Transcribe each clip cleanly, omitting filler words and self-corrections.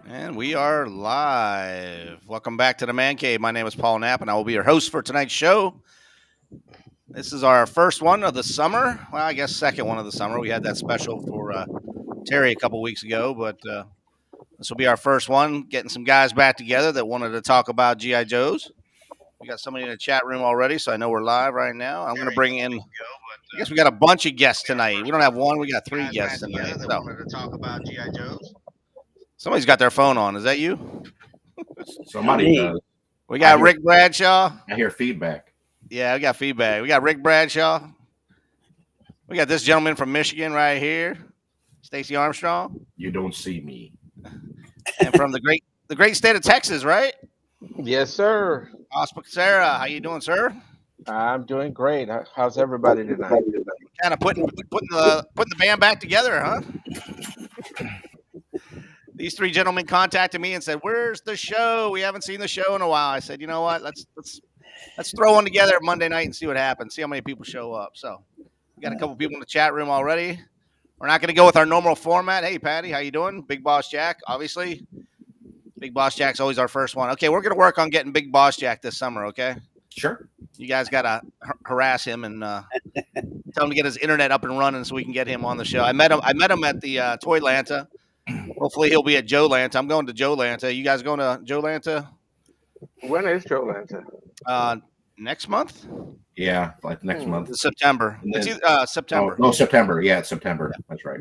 And we are live. Welcome back to the Man Cave. My name is Paul Knapp, and I will be your host for tonight's show. This is our first one of the summer. Well, I guess second one of the summer. We had that special for Terry a couple weeks ago, but this will be our first one. Getting some guys back together that wanted to talk about GI Joes. We got somebody in the chat room already, so I know we're live right now. I'm going to bring in. I guess we got a bunch of guests tonight. We don't have one. We got three guests tonight. So. Wanted to talk about GI Joes. Somebody's got their phone on. Is that you? Somebody does. We got Rick Bradshaw. I hear feedback. Yeah, we got feedback. We got Rick Bradshaw. We got this gentleman from Michigan right here, Stacey Armstrong. You don't see me. And from the great state of Texas, right? Yes, sir. Oscar Sarah, how you doing, sir? I'm doing great. How's everybody tonight? Kind of putting the band back together, huh? These three gentlemen contacted me and said, "Where's the show? We haven't seen the show in a while." I said, "You know what? Let's throw one together Monday night and see what happens. See how many people show up." So we got a couple people in the chat room already. We're not going to go with our normal format. Hey, Patty, how you doing? Big Boss Jack, obviously. Big Boss Jack's always our first one. Okay, we're going to work on getting Big Boss Jack this summer. Okay. Sure. You guys got to harass him and tell him to get his internet up and running so we can get him on the show. I met him at the Toylanta. Hopefully he'll be at Joe Lanta. I'm going to Joe Lanta. You guys going to Joe Lanta? When is Joe Lanta? Next month? Yeah, like next month. September. Then, It's September. No, September. Yeah, it's September. Yeah. That's right.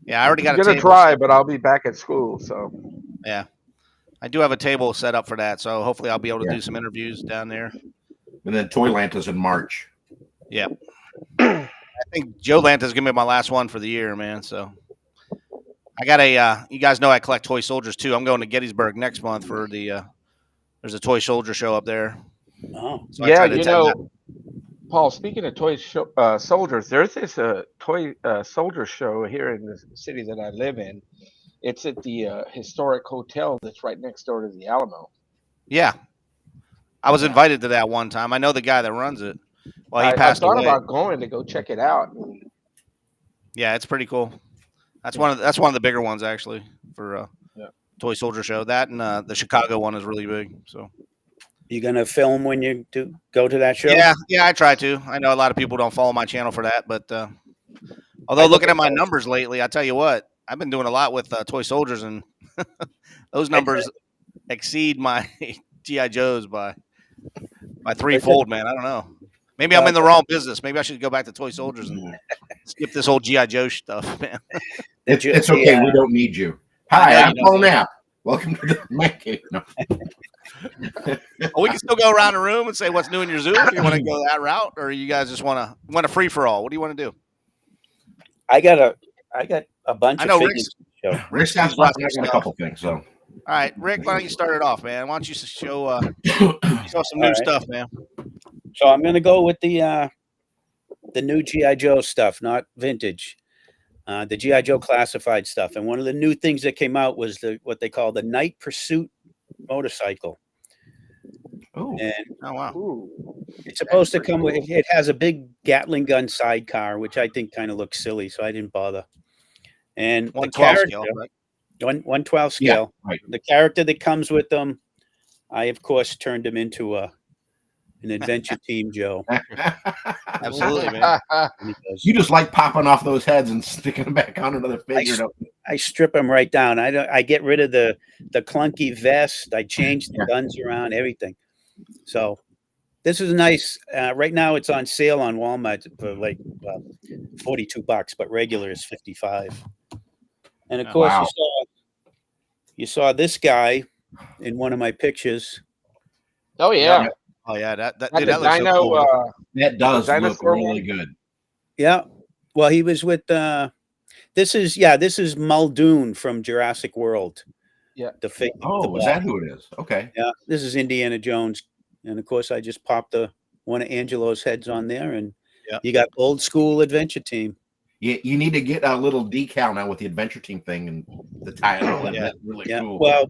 Yeah, I already got I'm going to try, but I'll be back at school. So yeah, I do have a table set up for that. So hopefully I'll be able to do some interviews down there. And then Toylanta's in March. Yeah. I think Joe Lanta's going to be my last one for the year, man. So I got you guys know I collect toy soldiers too. I'm going to Gettysburg next month for there's a toy soldier show up there. Oh, so yeah, Paul, speaking of toy soldiers, there's this toy soldier show here in the city that I live in. It's at the historic hotel that's right next door to the Alamo. Yeah. I was invited to that one time. I know the guy that runs it. Well, he passed away. I thought about going to go check it out. Yeah, it's pretty cool. That's one of the bigger ones actually for toy soldier show. That and the Chicago one is really big. So, you gonna film when you go to that show? Yeah, I try to. I know a lot of people don't follow my channel for that, but although looking at my numbers lately, I tell you what, I've been doing a lot with toy soldiers, and those numbers exceed my GI Joes by threefold. Man, I don't know. Maybe I'm in the wrong business. Maybe I should go back to toy soldiers and skip this whole GI Joe stuff, man. It's okay. We don't need you. Hi, I'm Paul Knapp. Welcome to the Man Cave. No. Well, we can still go around the room and say what's new in your zoo if you want to go that route, or you guys just want a free for all. What do you want to do? I got a bunch. I know Rick's got a couple things. So, all right, Rick, why don't you start it off, man? Why don't you show some new stuff, man? So I'm gonna go with the new GI Joe stuff, not vintage. The GI Joe classified stuff, and one of the new things that came out was what they call the Night Pursuit motorcycle. Oh wow! It's supposed to come with. It has a big Gatling gun sidecar, which I think kind of looks silly, so I didn't bother. And 112 scale, right? 112 scale. Yeah, right. The character that comes with them, I of course turned him into an adventure team, Joe. Absolutely, man. You just like popping off those heads and sticking them back on another figure. I strip them right down. I get rid of the clunky vest. I change the guns around, everything. So this is nice. Right now it's on sale on Walmart for like $42, but regular is $55. And of course, you saw this guy in one of my pictures. Oh yeah. Oh yeah, that looks so cool. That does look really good. Yeah. Well, he was with this is Muldoon from Jurassic World. Yeah. Is that who it is? Okay. Yeah. This is Indiana Jones. And of course I just popped one of Angelo's heads on there, and you got old school adventure team. You need to get a little decal now with the adventure team thing and the title. That's really cool. Well,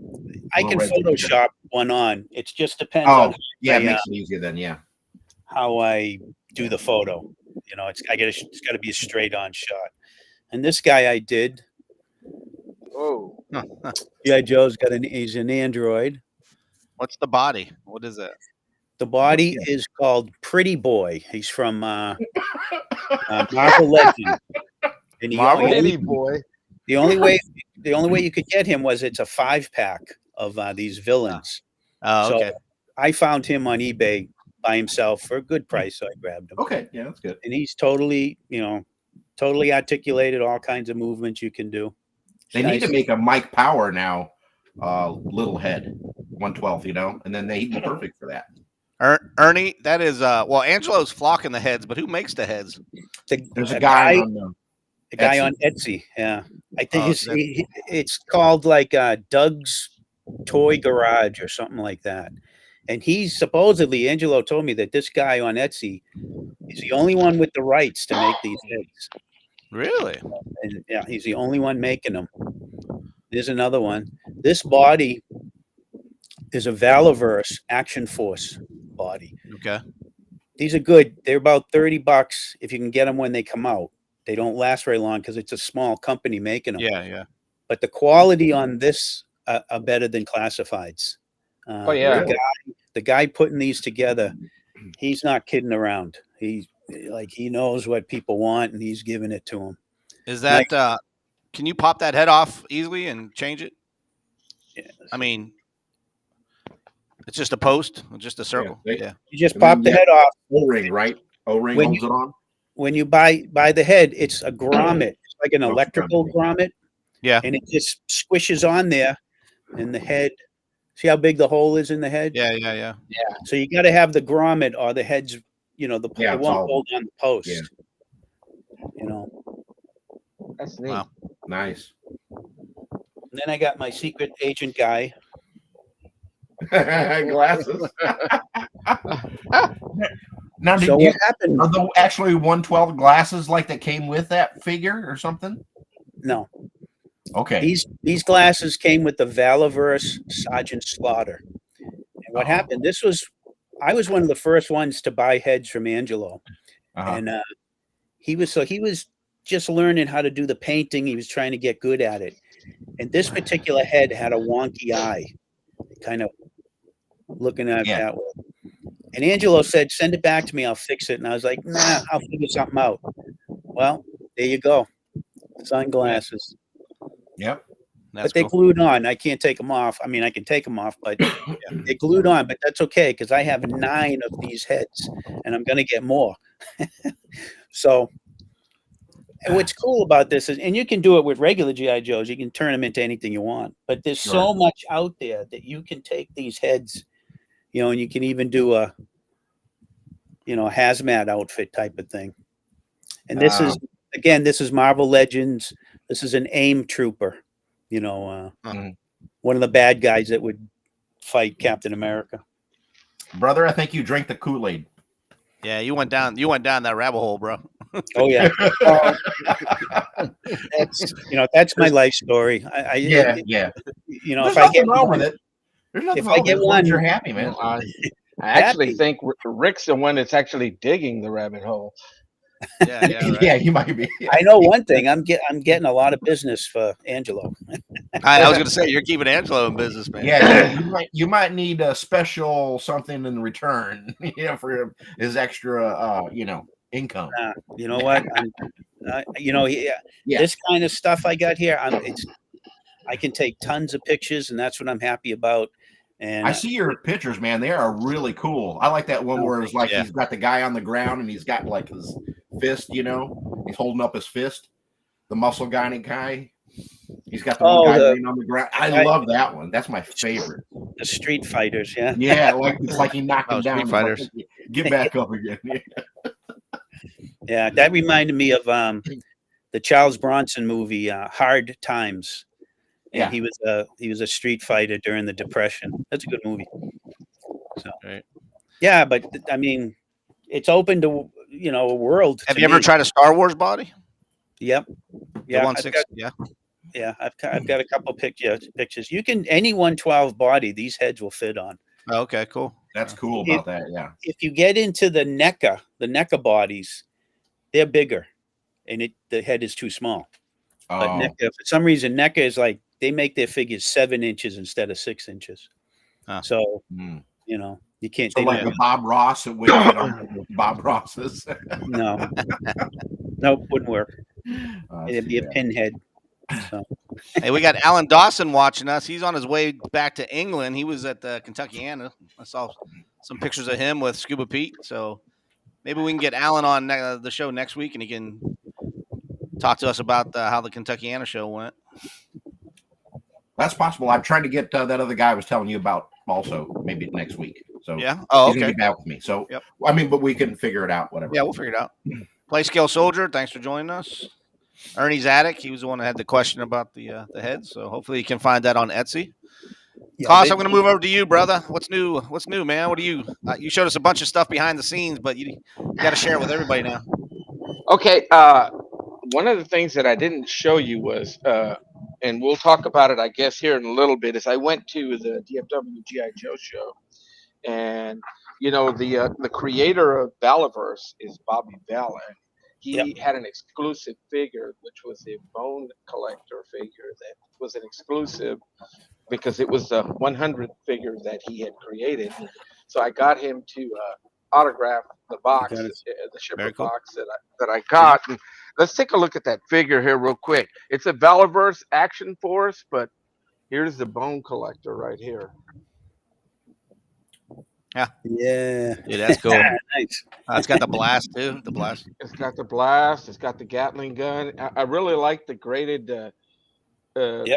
I can Photoshop one on. It just depends on it makes it easier then, how I do the photo. You know, it's got to be a straight on shot. And this guy I did. Oh. Yeah, Joe's he's an android. What's the body? What is it? The body is called Pretty Boy. He's from Marvel Legend. And Marvel? Pretty boy. the only way you could get him was it's a 5-pack of these villains. Oh, So okay. I found him on eBay by himself for a good price, so I grabbed him. Okay, yeah, that's good. And he's totally articulated, all kinds of movements you can do. They need to make a Mike Power now, little head, 1/12, and then they'd be perfect for that. Ernie, that is well, Angelo's flocking the heads, but who makes the heads? There's a guy on Etsy. Yeah, I think Oh, it's called like Doug's Toy Garage or something like that. And he's supposedly, Angelo told me that this guy on Etsy is the only one with the rights to make these heads. Really? And yeah, he's the only one making them. There's another one. This body is a Valaverse Action Force body. Okay. These are good. They're about $30 if you can get them when they come out. They don't last very long because it's a small company making them. Yeah, yeah. But the quality on this are better than classifieds. Oh yeah. The guy putting these together, he's not kidding around. He knows what people want and he's giving it to them. Is that can you pop that head off easily and change it? Yeah. I mean, it's just a post, just a circle. Yeah. You just pop the head off. O-ring, right? O-ring holds it on. When you buy the head, it's a grommet. It's like an electrical grommet. Yeah. And it just squishes on there and the head. See how big the hole is in the head? Yeah. So you got to have the grommet or the head's, it won't hold on the post. Yeah. That's neat. Wow. Nice. And then I got my secret agent guy. Glasses. Now, So what happened? are there actually 1/12 glasses like that came with that figure or something? No. Okay. These glasses came with the Valaverse Sergeant Slaughter. And what happened? I was one of the first ones to buy heads from Angelo. And he was just learning how to do the painting. He was trying to get good at it. And this particular head had a wonky eye, kind of looking at it that way. And Angelo said, "Send it back to me. I'll fix it." And I was like, "Nah, I'll figure something out." Well, there you go. Sunglasses. Yep. That's But they cool. glued on. I can't take them off. I mean, I can take them off, but they glued on. But that's okay because I have 9 of these heads, and I'm going to get more. So, and what's cool about this is, and you can do it with regular GI Joes. You can turn them into anything you want. But there's so much out there that you can take these heads, and you can even do a hazmat outfit type of thing. And this is Marvel Legends. This is an AIM trooper, one of the bad guys that would fight Captain America. Brother, I think you drank the Kool-Aid. Yeah, you went down that rabbit hole, bro. Oh yeah. That's my life story. Yeah. If I get wrong with it. There's nothing if wrong I with get it as long one, as you're happy, man. I actually think Rick's the one that's actually digging the rabbit hole. Yeah, right. Yeah, you might be. I know one thing. I'm getting a lot of business for Angelo. I was going to say you're keeping Angelo in business, man. Yeah, you might need a special something in return, for his extra, income. You know what? This kind of stuff I got here. I can take tons of pictures, and that's what I'm happy about. And I see your pictures, man. They are really cool. I like that one where it's like he's got the guy on the ground and he's got like his fist, he's holding up his fist. The muscle guy. He's got the one guy laying on the ground. I love that one. That's my favorite. The Street Fighters, yeah. Yeah, it's like he knocked him down. Street Fighters. Like, get back up again. Yeah, that reminded me of the Charles Bronson movie, Hard Times. And he was a street fighter during the Depression. That's a good movie. So, yeah, but I mean, it's open to a world. Have you ever tried a Star Wars body? Yep. Yeah. I've got a couple pictures. You can any 1/12 body. These heads will fit on. Oh, okay, cool. That's cool about that. Yeah. If you get into the NECA bodies, they're bigger, and the head is too small. But NECA, for some reason, NECA is like they make their figures 7 inches instead of 6 inches. So you can't. So like the Bob Ross, it wouldn't fit on Bob Ross's. No, wouldn't work. It'd be a pinhead. So. Hey, we got Alan Dawson watching us. He's on his way back to England. He was at the Kentuckiana. I saw some pictures of him with Scuba Pete. So maybe we can get Alan on the show next week, and he can talk to us about how the Kentuckiana show went. That's possible. I'm trying to get that other guy I was telling you about also maybe next week. So yeah, he's gonna be back with me. So I mean, but we can figure it out. Whatever. Yeah, we'll figure it out. Play Scale Soldier, thanks for joining us. Ernie's Attic, he was the one that had the question about the heads, so hopefully you can find that on Etsy. Koss, I'm going to move over to you, brother. What's new? What's new, man? What do you? You showed us a bunch of stuff behind the scenes, but you got to share it with everybody now. Okay, one of the things that I didn't show you was, and we'll talk about it, I guess, here in a little bit, is I went to the DFW GI Joe show, and the creator of Valaverse is Bobby Valla. He had an exclusive figure, which was a Bone Collector figure that was an exclusive because it was the 100th figure that he had created. So I got him to autograph the box, the shipper box that I got. And let's take a look at that figure here real quick. It's a Valaverse Action Force, but here's the Bone Collector right here. Yeah, that's cool. Nice. It's got the blast too. The blast. It's got the blast. It's got the Gatling gun. I really like the graded, the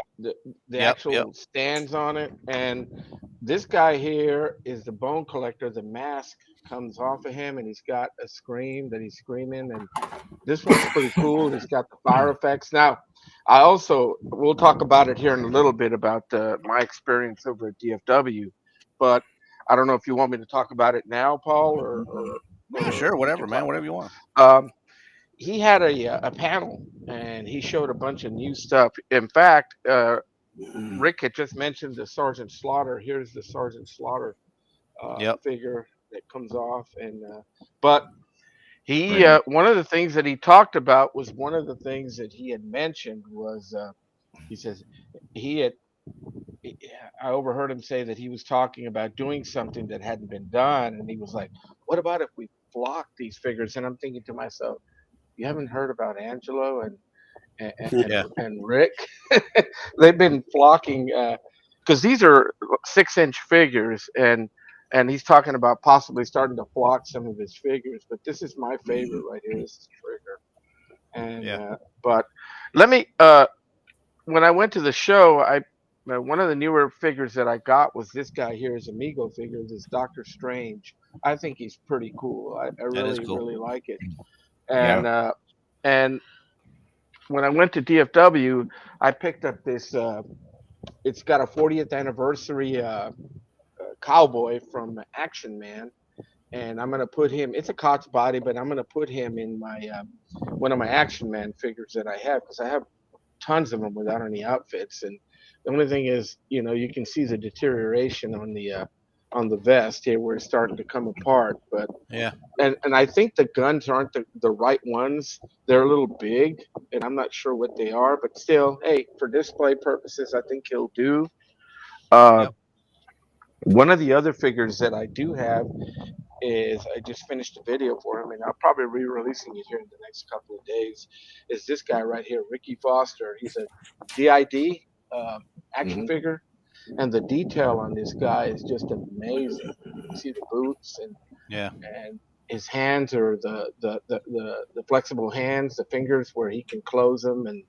actual stands on it. And this guy here is the Bone Collector. The mask comes off of him, and he's got a scream that he's screaming. And this one's pretty cool. He's got the fire effects. Now, we'll talk about it here in a little bit about my experience over at DFW, but I don't know if you want me to talk about it now, Paul, or sure, whatever, man, whatever you want. He had a panel, and he showed a bunch of new stuff. In fact, Rick had just mentioned the Sergeant Slaughter. Here's the Sergeant Slaughter figure that comes off, and but he one of the things that he talked about was one of the things that he had mentioned was he says I overheard him say that he was talking about doing something that hadn't been done, and he was like, "What about if we flock these figures?" And I'm thinking to myself, "You haven't heard about Angelo and Rick? They've been flocking because these are 6-inch figures, and he's talking about possibly starting to flock some of his figures. But this is my favorite right here. This is Trigger, and but let me. When I went to the show, one of the newer figures that I got was this guy here, his Amigo figure, this Doctor Strange. I think he's pretty cool. I really, really like it. And and when I went to DFW, I picked up this. It's got a 40th anniversary cowboy from Action Man, and I'm gonna put him. It's a Cots body, but I'm gonna put him in my one of my Action Man figures that I have because I have tons of them without any outfits. And the only thing is, you can see the deterioration on the vest here where it's starting to come apart. But and I think the guns aren't the right ones. They're a little big, and I'm not sure what they are. But still, hey, for display purposes, I think he'll do. One of the other figures that I do have is I just finished a video for him, and I'll probably re-releasing it here in the next couple of days. Is this guy right here, Ricky Foster? He's a DID action figure, and the detail on this guy is just amazing. You see the boots and his hands are the flexible hands, the fingers where he can close them, and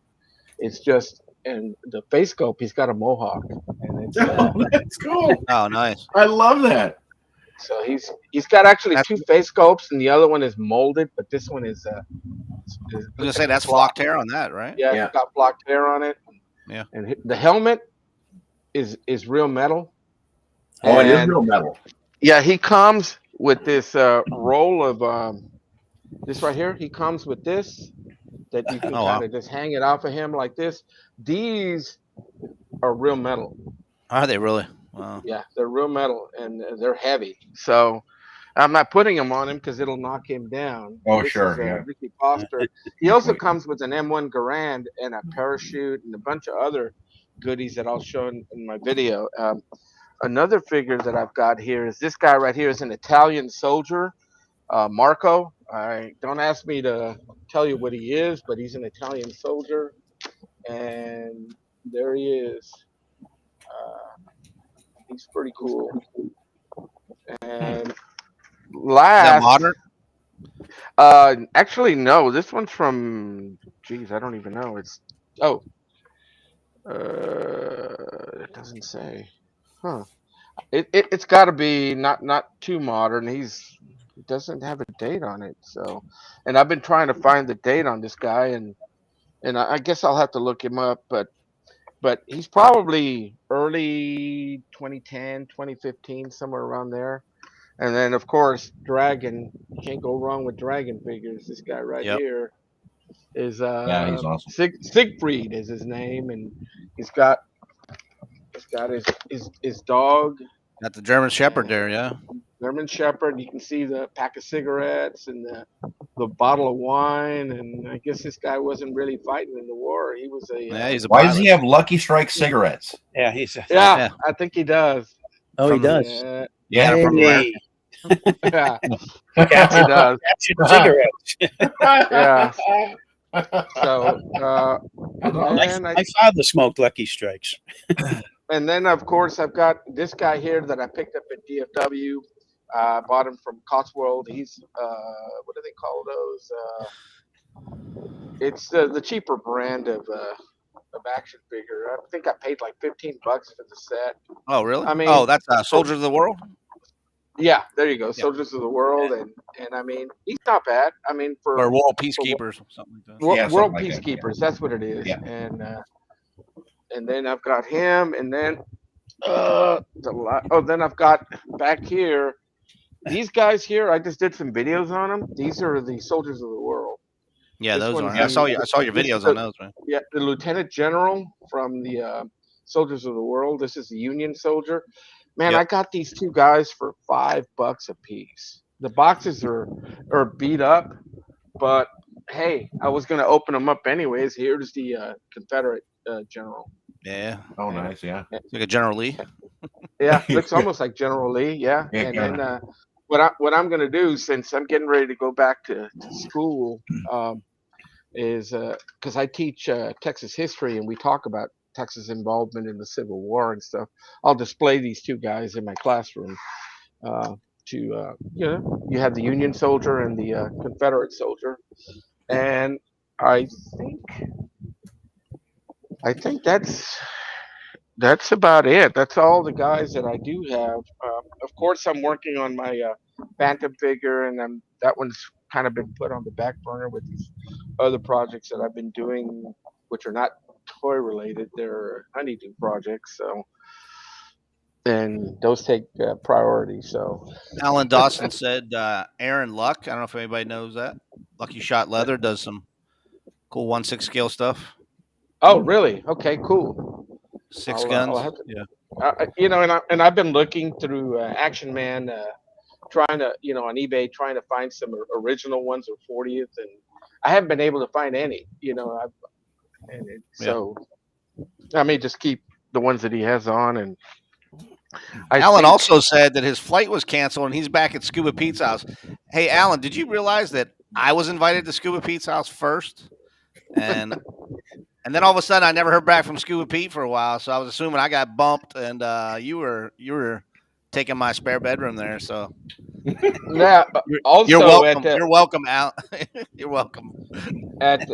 it's just. And the face sculpt, he's got a mohawk, and it's that's cool. Oh, nice! I love that. So he's got actually two face sculpts, and the other one is molded, but this one is. I was gonna say that's flocked hair on that, right? Yeah, it's got flocked hair on it. Yeah, and the helmet is real metal. Oh, it is real metal. Yeah, he comes with this roll of this right here. He comes with this that you can kind of just hang it off of him like this. These are real metal. Are they really? Wow. Yeah, they're real metal, and they're heavy. So I'm not putting them on him because it'll knock him down. Oh, this sure. Is, Ricky Foster. He also comes with an M1 Garand and a parachute and a bunch of other goodies that I'll show in my video. Another figure that I've got here is this guy right here is an Italian soldier, Marco. I don't ask me to tell you what he is, but he's an Italian soldier, and there he is. He's pretty cool. And Is that last, modern? actually no, this one's from. Geez, I don't even know. Oh, it doesn't say. Huh. It's got to be not too modern. He doesn't have a date on it. So, and I've been trying to find the date on this guy, and I guess I'll have to look him up. But he's probably early 2010, 2015, somewhere around there. And then of course Dragon. You can't go wrong with Dragon figures. This guy right Yep. here is Yeah, he's awesome. Siegfried is his name, and he's got his dog. Got the German Shepherd there, yeah. German Shepherd. You can see the pack of cigarettes and the bottle of wine. And I guess this guy wasn't really fighting in the war. He was a. Yeah, he's a Why pilot. does he have Lucky Strike cigarettes? Yeah, Yeah, I think he does. Oh, he does. Yeah, from Hey, Yeah, That's he does. cigarettes. Yeah. So, My father smoked Lucky Strikes. and then of course I've got this guy here that I picked up at DFW. Bought him from Cotswold. He's what do they call those? It's the cheaper brand of action figure. I think I paid like $15 for the set. Oh, really? I mean- oh, that's Soldiers of the World? Yeah, there you go. Yeah. Soldiers of the World, and I mean he's not bad. I mean for Or World Peacekeepers, something like that. Yeah, World something like that, Peacekeepers. That's what it is. Yeah. And then I've got him, and then then I've got back here these guys here. I just did some videos on them. These are the Soldiers of the World. Yeah, This those one's are. I saw your this videos is on those, man. Yeah, the Lieutenant General from the Soldiers of the World. This is the Union soldier. Man, Yep. I got these two guys for $5 a piece. The boxes are beat up, but hey, I was gonna open them up anyways. Here's the Confederate general. Yeah, Oh, nice. Yeah. it's like a General Lee. Yeah, looks almost like General Lee. Yeah, Yeah, and yeah. then what I'm gonna do, since I'm getting ready to go back to school, is because I teach Texas history and we talk about Texas involvement in the Civil War and stuff. I'll display these two guys in my classroom. You have the Union soldier and the Confederate soldier, and I think that's about it. That's all the guys that I do have. Of course, I'm working on my Phantom figure, and that one's kind of been put on the back burner with these other projects that I've been doing, which are not toy related. They're honeydew projects, so and those take priority. So Alan Dawson said Aaron Luck. I don't know if anybody knows that. Lucky Shot Leather does some cool 1/6 scale stuff. oh, really? Okay, cool. Six I'll guns. have to- Yeah. and I've been looking through Action Man, trying to, on eBay, trying to find some original ones or 40th, and I haven't been able to find any. So I may just keep the ones that he has on. And Alan also said that his flight was canceled and he's back at Scuba Pete's house. Hey, Alan, did you realize that I was invited to Scuba Pete's house first? And then all of a sudden I never heard back from Scuba Pete for a while, so I was assuming I got bumped, and you were taking my spare bedroom there. So yeah, also you're welcome. You're welcome, Al. You're welcome. At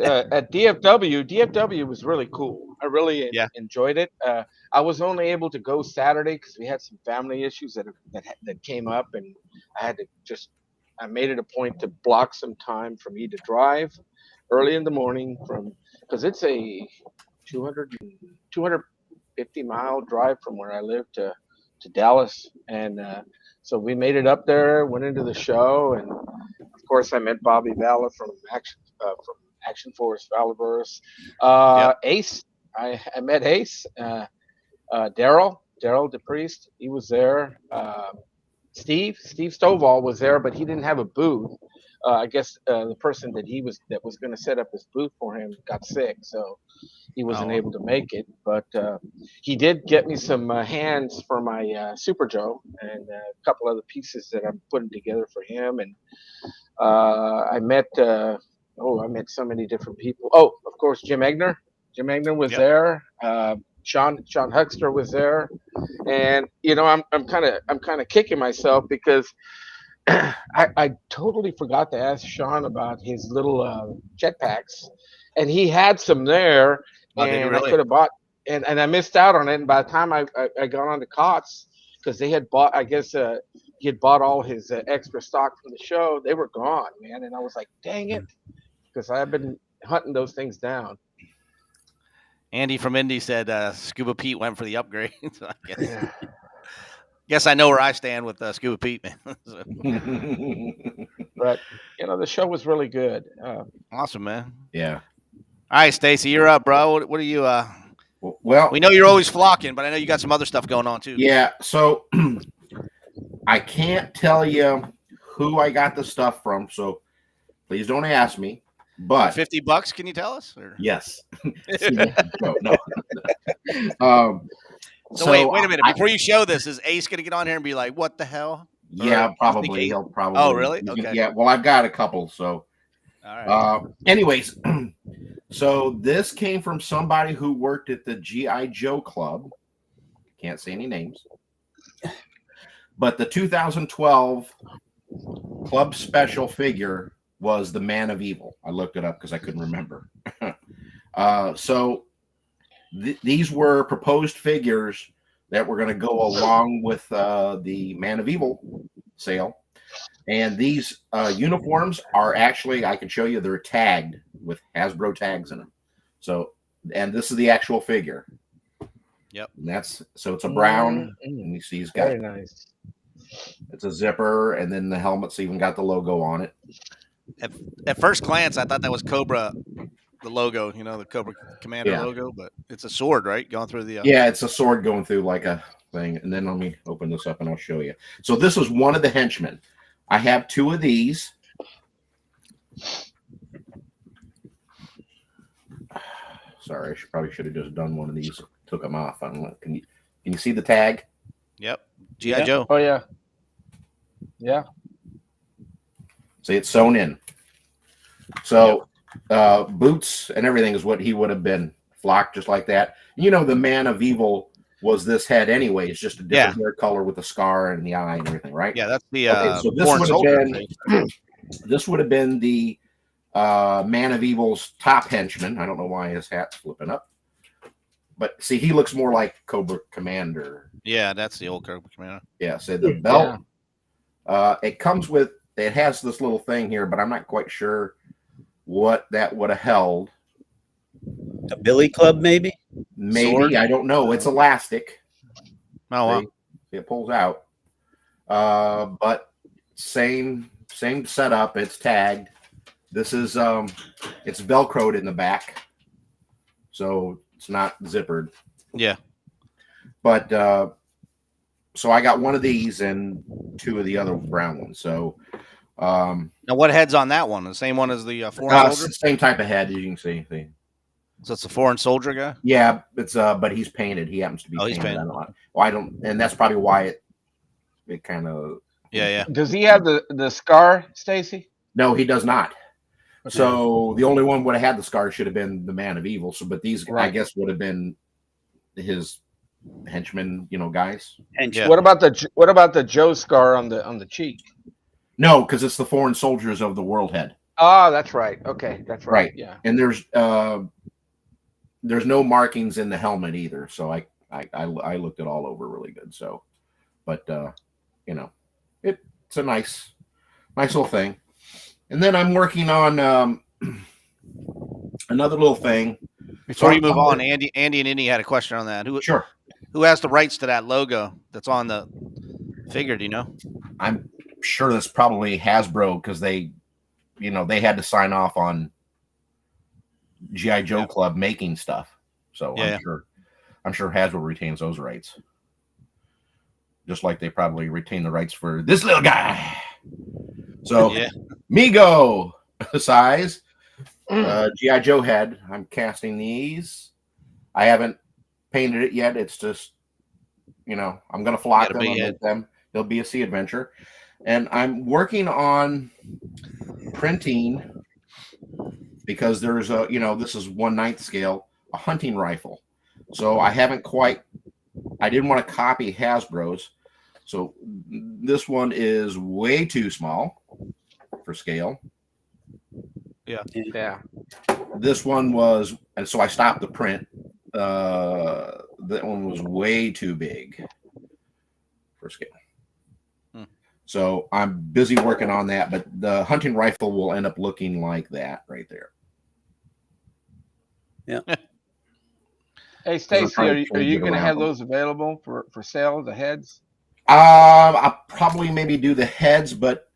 DFW was really cool. I really enjoyed it. I was only able to go Saturday because we had some family issues that came up, and I made it a point to block some time for me to drive early in the morning because it's a 250-mile drive from where I live to Dallas, and so we made it up there, went into the show, and of course I met Bobby Valla from Action Force Valaverse. Ace, I met Ace. Daryl DePriest, he was there. Steve Stovall was there, but he didn't have a booth. I guess the person that was going to set up his booth for him got sick, so he wasn't able to make it. But he did get me some hands for my Super Joe and a couple other pieces that I'm putting together for him. And I met I met so many different people. Oh, of course, Jim Egner. Jim Egner was there. Sean Huckster was there, and I'm kind of kicking myself because I totally forgot to ask Sean about his little jetpacks, and he had some there, and I could have bought, and I missed out on it. And by the time I got on the COTS, because they had bought, I guess he had bought all his extra stock from the show, they were gone, man. And I was like, dang it, because I've been hunting those things down. Andy from Indy said Scuba Pete went for the upgrade. So I guess I know where I stand with Scuba Pete, man. So. But the show was really good. Awesome, man. Yeah. All right, Stacy, you're up, bro. What are you? Well, we know you're always flocking, but I know you got some other stuff going on too. Yeah. So I can't tell you who I got the stuff from, so please don't ask me. But $50, can you tell us? Or? Yes. No. So wait a minute. Before you show this, is Ace going to get on here and be like, "What the hell"? Yeah, probably. He'll probably. Oh, really? Okay. Yeah. Well, I've got a couple. So, all right. Anyways, so this came from somebody who worked at the GI Joe Club. Can't say any names. But the 2012 Club Special figure was the Man of Evil. I looked it up because I couldn't remember. So these were proposed figures that were going to go along with the Man of Evil sale. And these uniforms are actually, I can show you, they're tagged with Hasbro tags in them. So, and this is the actual figure. Yep. And that's, so it's a brown, and you see he's got, very nice. It's a zipper, and then the helmet's even got the logo on it. At first glance, I thought that was Cobra, the logo, the Cobra Commander logo, but it's a sword, right? Going through the. Yeah, it's a sword going through like a thing. And then let me open this up and I'll show you. So this is one of the henchmen. I have two of these. Sorry, I probably should have just done one of these. Took them off. I don't know. Can you see the tag? Yep. G.I. Joe. Oh yeah. Yeah. See, it's sewn in. So boots and everything is what he would have been, flocked just like that. The Man of Evil was this head anyway. It's just a different hair color with the scar and the eye and everything, right? Yeah, that's the so this would have been the Man of Evil's top henchman. I don't know why his hat's flipping up. But see, he looks more like Cobra Commander. Yeah, that's the old Cobra Commander. Yeah, so the belt, it comes with, it has this little thing here, but I'm not quite sure what that would have held. A billy club, maybe? Maybe. Sword? I don't know. It's elastic. Oh, wow. See, it pulls out. But same setup. It's tagged. This is, it's Velcroed in the back. So it's not zippered. Yeah. But, so I got one of these and two of the other brown ones. So, now what head's on that one? The same one as the foreign soldier? Same type of head, as you can see. So it's a foreign soldier guy? Yeah, it's but he's painted. He happens to be painted. He's painted. I don't, and that's probably why it kind of. Yeah. Does he have the scar, Stacy? No, he does not. Okay. So the only one would have had the scar should have been the Man of Evil. So, but these, I guess, would have been his henchmen, guys. Yeah. What about the Joe scar on the cheek? No, because it's the foreign soldiers of the world head. Oh, that's right. Okay, that's right. Yeah. And there's no markings in the helmet either. So I looked it all over really good. So, but it's a nice little thing. And then I'm working on another little thing. Before you move on, Andy and Indy had a question on that. Sure. Who has the rights to that logo that's on the figure? Do you know? I'm sure that's probably Hasbro because they had to sign off on GI Joe Club making stuff. So I'm sure Hasbro retains those rights. Just like they probably retain the rights for this little guy. So Mego size GI Joe head. I'm casting these. I haven't painted it yet. It's just, I'm gonna flock them and make them. They'll be a sea adventure, and I'm working on printing because there's a this is 1/9 scale, a hunting rifle. So I didn't want to copy Hasbro's. So this one is way too small for scale. Yeah. This one was, and so I stopped the print. That one was way too big for scale. So I'm busy working on that, but the hunting rifle will end up looking like that right there. Yeah. Hey, Stacy, are you going to have those available for sale, the heads? I'll probably maybe do the heads, but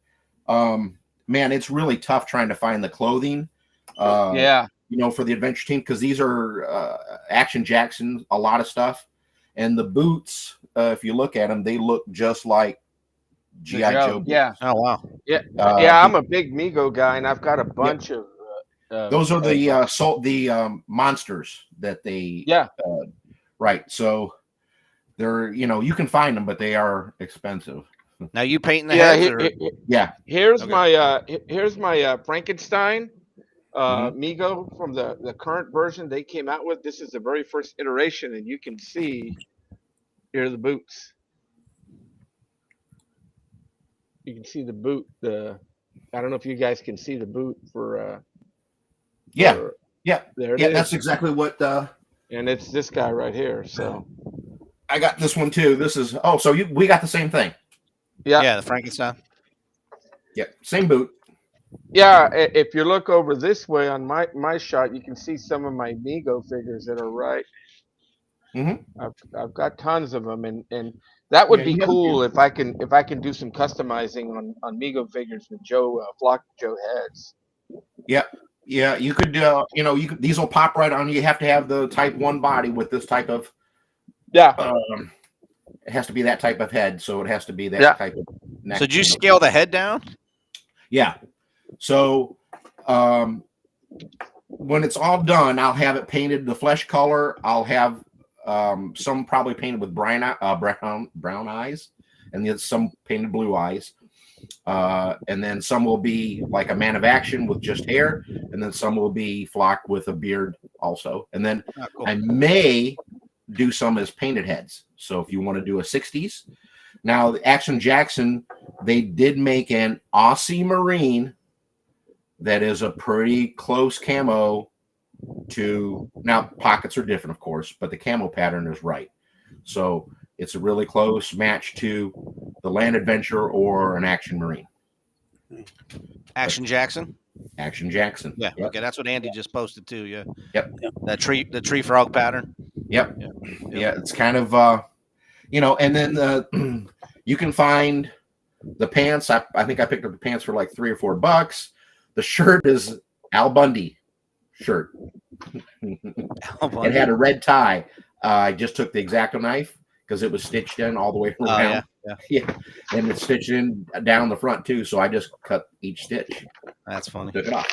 man, it's really tough trying to find the clothing. For the adventure team, because these are Action Jackson, a lot of stuff, and the boots. If you look at them, they look just like GI Joe. Yeah. Oh wow. Yeah. I'm a big Mego guy, and I've got a bunch of. Those are the monsters that they. Right. So they're you can find them, but they are expensive. Now you painting the heads? Here's my Frankenstein Mego from the current version they came out with. This is the very first iteration, and you can see here are the boots. You can see the boot. I don't know if you guys can see the boot for. There it is. That's exactly what. And it's this guy right here. So I got this one too. This is we got the same thing. Yeah, the Frankenstein. Yeah, same boot. Yeah, if you look over this way on my shot, you can see some of my Mego figures that are right. I've got tons of them, and that would be cool if I can do some customizing on Mego figures with flock Joe heads. Yeah, you could. These will pop right on. You have to have the Type 1 body with this type of. It has to be that type of head, so it has to be that type of neck. So did you scale the head down? Yeah. So when it's all done, I'll have it painted the flesh color. I'll have some probably painted with brown eyes, and then some painted blue eyes. And then some will be like a Man of Action with just hair, and then some will be Flock with a beard also. And then I may do some as painted heads. So if you want to do a 60s. Now, the Action Jackson, they did make an Aussie Marine that is a pretty close camo to, now pockets are different, of course, but the camo pattern is right. So it's a really close match to the Land Adventure or an Action Marine. Action Jackson? Action Jackson. Yeah. Yep. Okay, that's what Andy just posted too. Yeah. Yep. The tree frog pattern. Yep. Yeah, it's kind of and then you can find the pants. I think I picked up the pants for like $3 or $4. The shirt is Al Bundy shirt. It had a red tie. I just took the X-Acto knife because it was stitched in all the way around. Yeah. And it's stitched in down the front too. So I just cut each stitch. That's funny. Took it off.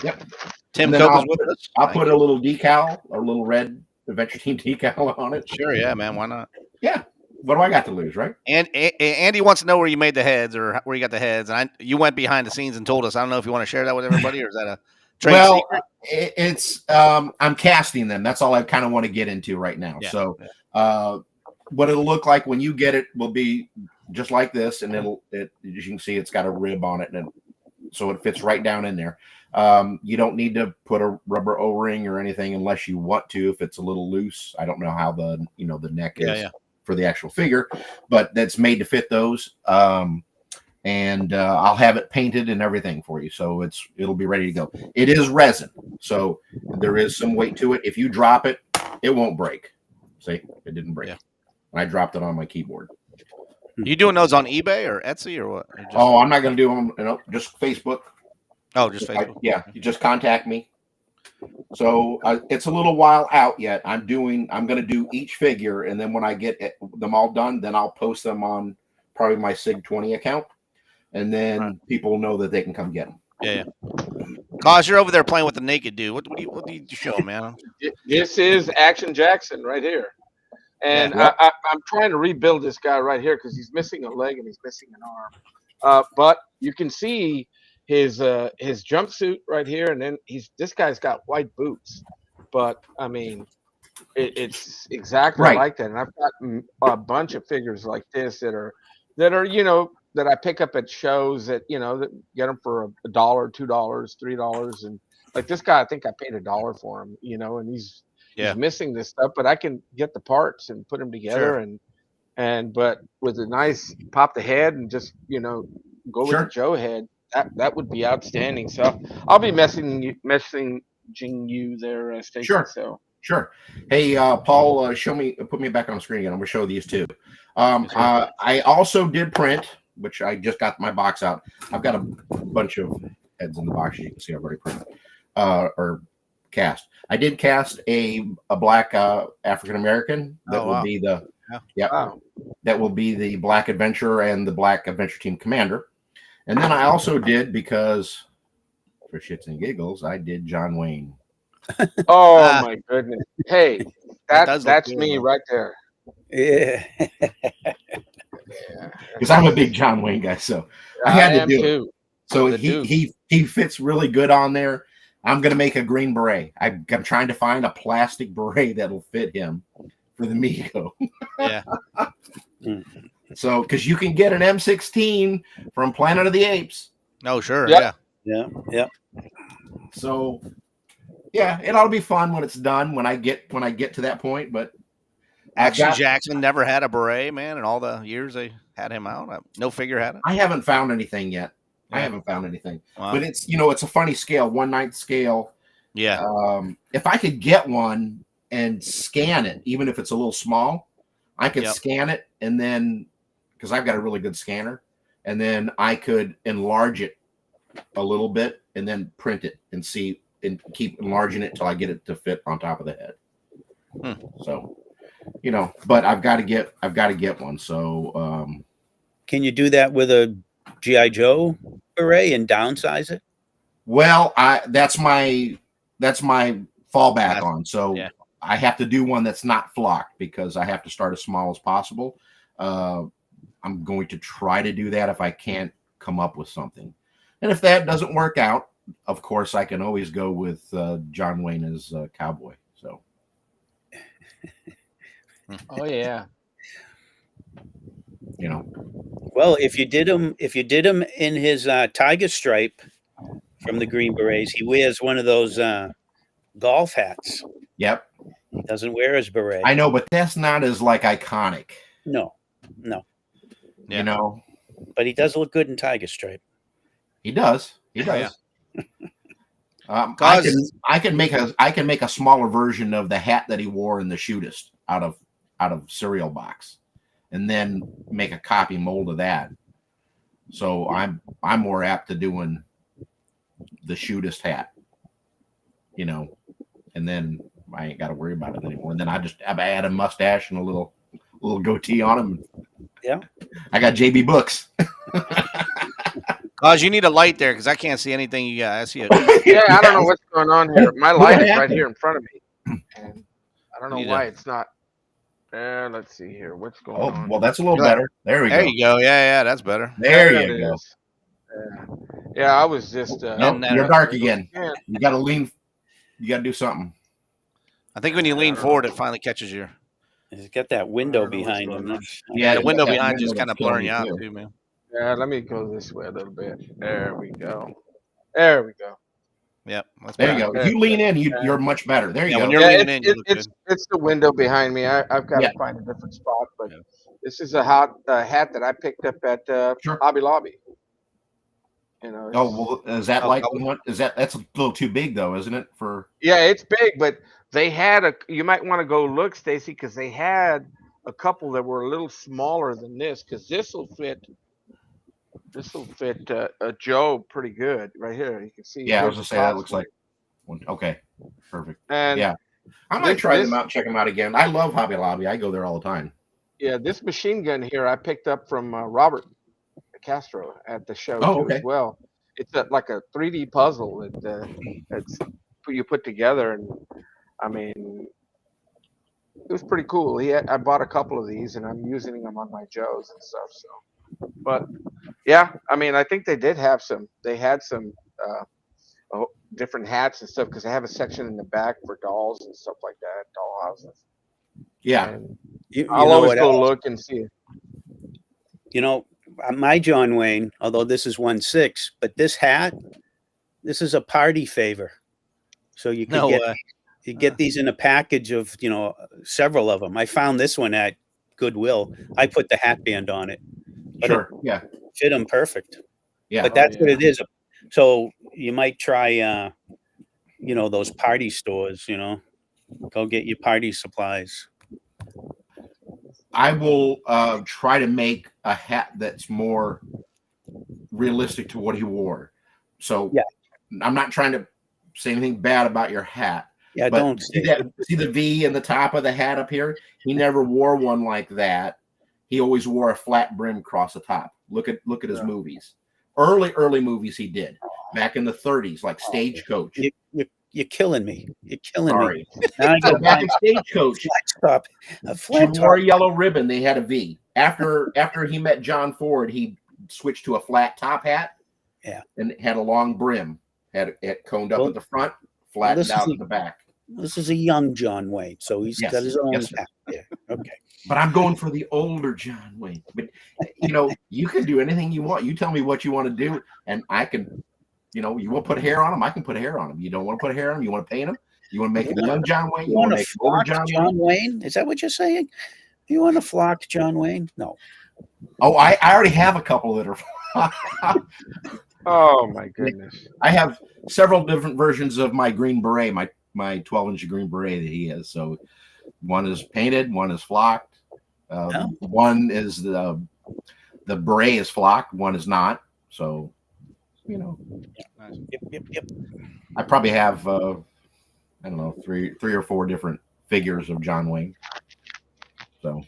Yep. Tim Cope is with us. I'll put a little decal, a little red Adventure Team decal on it. Sure, yeah, man. Why not? Yeah. What do I got to lose, right? And Andy wants to know where you made the heads or where you got the heads. And you went behind the scenes and told us. I don't know if you want to share that with everybody, or is that a trade secret? It's I'm casting them. That's all I kind of want to get into right now. Yeah, so what it'll look like when you get it will be just like this, and as you can see, it's got a rib on it, and so it fits right down in there. You don't need to put a rubber O-ring or anything unless you want to. If it's a little loose, I don't know how the neck is for the actual figure, but that's made to fit those. And I'll have it painted and everything for you, so it'll be ready to go. It is resin, so there is some weight to it. If you drop it, it won't break. See, it didn't break. Yeah. And I dropped it on my keyboard. You doing those on eBay or Etsy or what? Or I'm not going to do them. Just Facebook. Oh, just Facebook. You just contact me. So it's a little while out yet. I'm going to do each figure, and then when I get them all done, then I'll post them on probably my Sig 20 account. and then people know that they can come get them. Yeah. Cause you're over there playing with the naked dude. What do you show, man? This is Action Jackson right here. And I'm trying to rebuild this guy right here because he's missing a leg and he's missing an arm. But you can see his jumpsuit right here, and then this guy's got white boots. But I mean, it's exactly like that. And I've got a bunch of figures like this that are that I pick up at shows that that get them for $1, $2, $3, and like this guy, I think I paid $1 for him. And he's missing this stuff, but I can get the parts and put them together but with a nice pop the head and just go with the Joe head, that would be outstanding. So I'll be messaging you there, Stacey. Sure. Hey, Paul, put me back on the screen again. I'm gonna show these two. I also did print, which I just got my box out. I've got a bunch of heads in the box. As you can see, I've already printed or cast. I did cast a black African American. That will be the that will be the Black Adventure and the Black Adventure Team Commander. And then I also did, because for shits and giggles, I did John Wayne. Oh my goodness! Hey, that's me right there. Yeah. Because I'm a big John Wayne guy, so I had to do it. So he fits really good on there. I'm gonna make a green beret. I'm trying to find a plastic beret that'll fit him for the Mego. Yeah. So, because you can get an M16 from Planet of the Apes. Oh, sure. Yep. Yeah. So, yeah, it ought to be fun when it's done. When I get to that point, but Action Jackson never had a beret, man, in all the years they had him out. No figure had it. I haven't found anything yet. I haven't found anything. Wow. But it's it's a funny scale, 1/9 scale. Yeah. If I could get one and scan it, even if it's a little small, I could scan it, and then because I've got a really good scanner, and then I could enlarge it a little bit and then print it and see and keep enlarging it till I get it to fit on top of the head. So, but I've got to get one. So, can you do that with a G.I. Joe beret and downsize it? Well, that's my fallback on. So I have to do one that's not flocked because I have to start as small as possible. I'm going to try to do that if I can't come up with something. And if that doesn't work out, of course, I can always go with John Wayne as cowboy. So, oh yeah, Well, if you did him in his tiger stripe from the Green Berets, he wears one of those golf hats. Yep. He doesn't wear his beret. I know, but that's not as iconic. No. Yeah. But he does look good in tiger stripe. He does. Yeah. I can make a smaller version of the hat that he wore in the Shootist out of cereal box, and then make a copy mold of that. So I'm more apt to doing the Shootist hat, and then I ain't got to worry about it anymore. And then I add a mustache and a little goatee on him. Yeah, I got JB Books. Cause you need a light there because I can't see anything you got. I see it. Yeah, I don't know what's going on here. My light is right here in front of me, and I don't know why it's not. Let's see here. What's going on? Well, that's a little better. There we go. There you go. Yeah, that's better. There you go. Yeah, I was just. Nope, you're dark again. You got to lean. You got to do something. I think when you lean forward, it finally catches you. He's got that window behind him. Yeah, the window behind you is kind of blurring you out too, man. Yeah, let me go this way a little bit. There we go. Yep. There you go. If you lean in, you're much better. There you go. When you're leaning in, you look good. It's the window behind me. I've got to find a different spot, but this is a hat that I picked up at Hobby Lobby. Is that one? That's a little too big though, isn't it? Yeah, it's big, but they had you might want to go look, Stacy, because they had a couple that were a little smaller than this, because this will fit a Joe pretty good right here. You can see. Yeah, I was gonna say that looks like one. Okay, perfect. And I might try them out, check them out again. I love Hobby Lobby. I go there all the time. Yeah, this machine gun here I picked up from Robert Castro at the show Oh, too okay. as well. It's like a 3D puzzle that's you put together, and I mean, it was pretty cool. I bought a couple of these, and I'm using them on my Joes and stuff. So, but yeah, I mean, I think they did have some. They had some different hats and stuff because they have a section in the back for dolls and stuff like that, doll houses. Yeah. And You I'll know always what go else? look and see. You know, my John Wayne, although this is 1/6, but this hat, this is a party favor. So you could No get way. you get these in a package of, several of them. I found this one at Goodwill. I put the hat band on it, but Sure. it Yeah. fit them perfect. Yeah. But that's what it is. So you might try, those party stores, go get your party supplies. I will try to make a hat that's more realistic to what he wore. So Yeah. I'm not trying to say anything bad about your hat. Yeah, But don't see say see the V in the top of the hat up here? He never wore one like that. He always wore a flat brim across the top. Look at his movies. Early movies he did back in the 30s, like Stagecoach. You're killing me. You're killing Sorry. me. Now I So got back in Stagecoach, top. she wore a yellow ribbon. They had a V. After he met John Ford, he switched to a flat top hat. Yeah. And it had a long brim. Had it coned up at the front, flattened out at the back. This is a young John Wayne, so he's got his own hat there. Okay. But I'm going for the older John Wayne. But you can do anything you want. You tell me what you want to do, and I can. You want to put hair on him? I can put hair on him. You don't want to put hair on him? You want to paint him? You want to make him young John Wayne? You want want to make to him older flock John Wayne? Is that what you're saying? You want to flock John Wayne? No. Oh, I already have a couple that are. Oh my goodness! I have several different versions of my green beret, my 12-inch green beret that he has. So one is painted, one is flocked, one is the beret is flocked, one is not. So Yep. I probably have I don't know, three or four different figures of John Wayne. So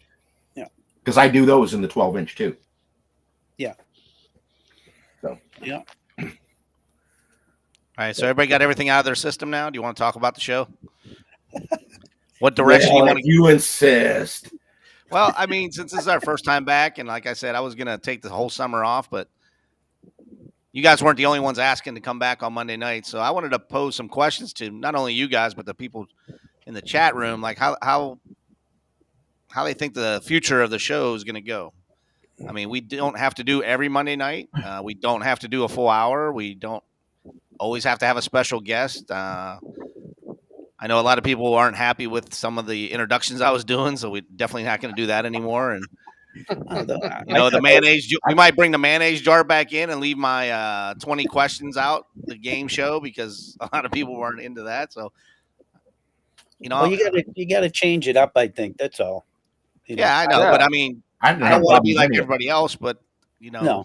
because I do those in the 12-inch too. Yeah. So yeah. All right, so everybody got everything out of their system now. Do you want to talk about the show? What direction you want to? You insist. Well, I mean, since this is our first time back, and like I said, I was gonna take the whole summer off, but you guys weren't the only ones asking to come back on Monday night, so I wanted to pose some questions to not only you guys but the people in the chat room, like how they think the future of the show is going to go. I mean, we don't have to do every Monday night. We don't have to do a full hour. We don't always have to have a special guest. I know a lot of people aren't happy with some of the introductions I was doing, so we're definitely not going to do that anymore. And the mayonnaise. We might bring the mayonnaise jar back in and leave my 20 questions out the game show because a lot of people weren't into that. So, well, you got to change it up. I think that's all. Yeah, I know, but I mean, I don't want to be like everybody else, but no.